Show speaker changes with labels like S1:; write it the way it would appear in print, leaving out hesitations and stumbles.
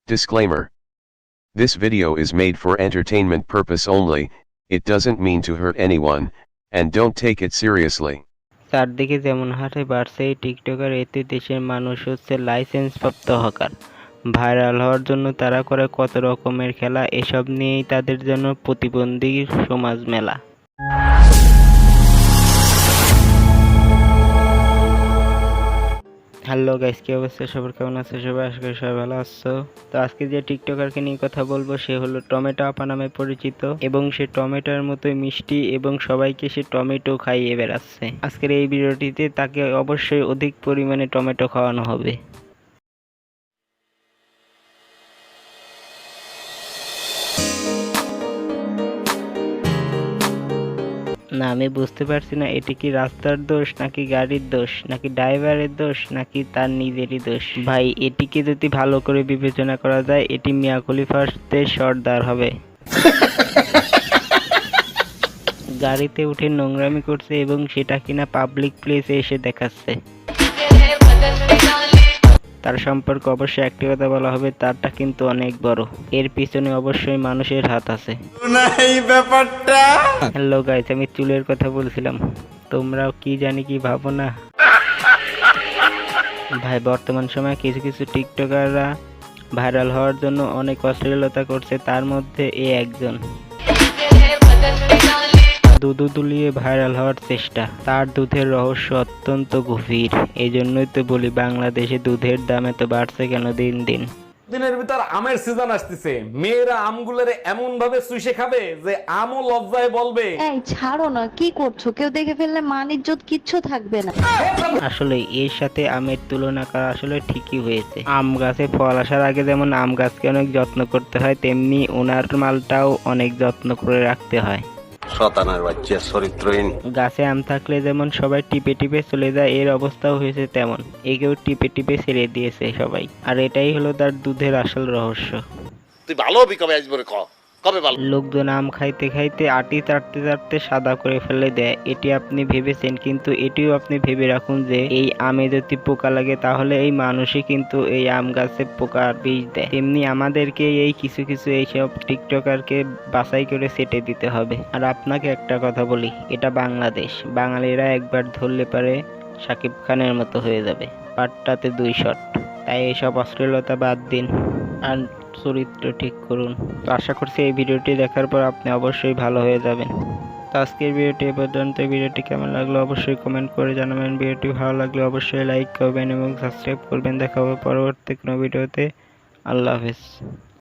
S1: Disclaimer. This video is made for entertainment purpose only, it doesn't mean to hurt anyone, and don't take it seriously.
S2: চারদিকে যেমন হারে বাড়ছে এই TikToker, এতে দেশের মানুষ হচ্ছে লাইসেন্সপ্রাপ্ত হকার। ভাইরাল হওয়ার জন্য তারা করে কত রকমের খেলা, এসব নিয়েই তাদের জন্য প্রতিবন্ধী সমাজ মেলা। হ্যালো গাইস, কি অবস্থা সবার, কেমন আছে সবাই? আশা করি সবাই ভালো আছো। তো আজকে যে টিকটকারকে নিয়ে কথা বলবো সে হলো টমেটো আপা নামে পরিচিত, এবং সে টমেটোর মতোই মিষ্টি এবং সবাইকে সে টমেটো খাইয়ে বেড়াচ্ছে। আজকের এই ভিডিওটিতে তাকে অবশ্যই অধিক পরিমাণে টমেটো খাওয়ানো হবে। না, আমি বুঝতে পারছি না এটি কি রাস্তার দোষ নাকি গাড়ির দোষ নাকি ড্রাইভারের দোষ নাকি তার নিজেরই দোষ। ভাই, এটিকে যদি ভালো করে বিবেচনা করা যায় এটি মিয়া খলিফাতে সর্দার হবে। গাড়িতে উঠে নোংরামি করছে এবং সেটা কিনা পাবলিক প্লেসে এসে দেখাচ্ছে। তার সম্পর্কে অবশ্যই একটি কথা বলা হবে, তারটা কিন্তু অনেক বড়, এর পিছনে অবশ্যই মানুষের হাত আছে। হ্যালো গাইস, আমি চুলের কথা বলছিলাম, তোমরাও কি জানি কি ভাবো না। ভাই, বর্তমান সময়ে কিছু কিছু টিকটকাররা ভাইরাল হওয়ার জন্য অনেক অশ্লীলতা করছে, তার মধ্যে এ একজন। দুধ দুলিয়ে ভাইরাল হওয়ার চেষ্টা, তার দুধের রহস্য অত্যন্ত গভীর। এই জন্যই তো বলি বাংলাদেশে দুধের দাম এত বাড়ছে কেন দিন দিন।
S3: দিনের ভিতর আমের সিজন আসতেছে, মেয়েরা আমগুলোরে এমন ভাবে চুষে খাবে যে আমও লজ্জায় বলবে।
S4: এই ছাড়ো না, কি করছো? কেউ দেখে ফেললে মান ইজ্জত কিচ্ছু থাকবে না।
S2: আসলে এর সাথে আমের তুলনা করা আসলে ঠিকই হয়েছে। আম গাছে ফল আসার আগে যেমন আম গাছকে অনেক যত্ন করতে হয়, তেমনি ওনার মালটাও অনেক যত্ন করে রাখতে হয়।
S5: শতানার বাচ্চা চরিত্রহীন।
S2: গাছে আম থাকলে যেমন সবাই টিপে টিপে চলে যায়, এর অবস্থাও হয়েছে তেমন, একেও টিপে টিপে ছেড়ে দিয়েছে সবাই। আর এটাই হলো তার দুধের আসল রহস্য।
S5: তুই ভালো হবি কবে আসবো রে, কবে ভালো?
S2: লোকজন আম খাইতে খাইতে আটি চাটতে চাটতে সাদা করে ফেলে দেয়, এটি আপনি ভেবেছেন, কিন্তু এটিও আপনি ভেবে রাখুন যে এই আমে যদি পোকা লাগে তাহলে এই মানুষই কিন্তু এই আম গাছে পোকার বীজ দেয়। তেমনি আমাদেরকে এই কিছু কিছু এইসব টিকটকারকে বাছাই করে সেটে দিতে হবে। আর আপনাকে একটা কথা বলি, এটা বাংলাদেশ, বাঙালিরা একবার ধরলে পারে শাকিব খানের মতো হয়ে যাবে, পাটটাতে 2 শট। তাই এইসব অশ্লীলতা বাদ দিন আর চরিত্র ঠিক করুন। তো আশা করছি এই ভিডিওটি দেখার পর আপনি অবশ্যই ভালো হয়ে যাবেন। তো আজকের ভিডিওটি এ পর্যন্ত। ভিডিওটি কেমন লাগলো অবশ্যই কমেন্ট করে জানাবেন। ভিডিওটি ভালো লাগলে অবশ্যই লাইক করবেন এবং সাবস্ক্রাইব করবেন। দেখা হবে পরবর্তী কোনো ভিডিওতে। আল্লাহ হাফেজ।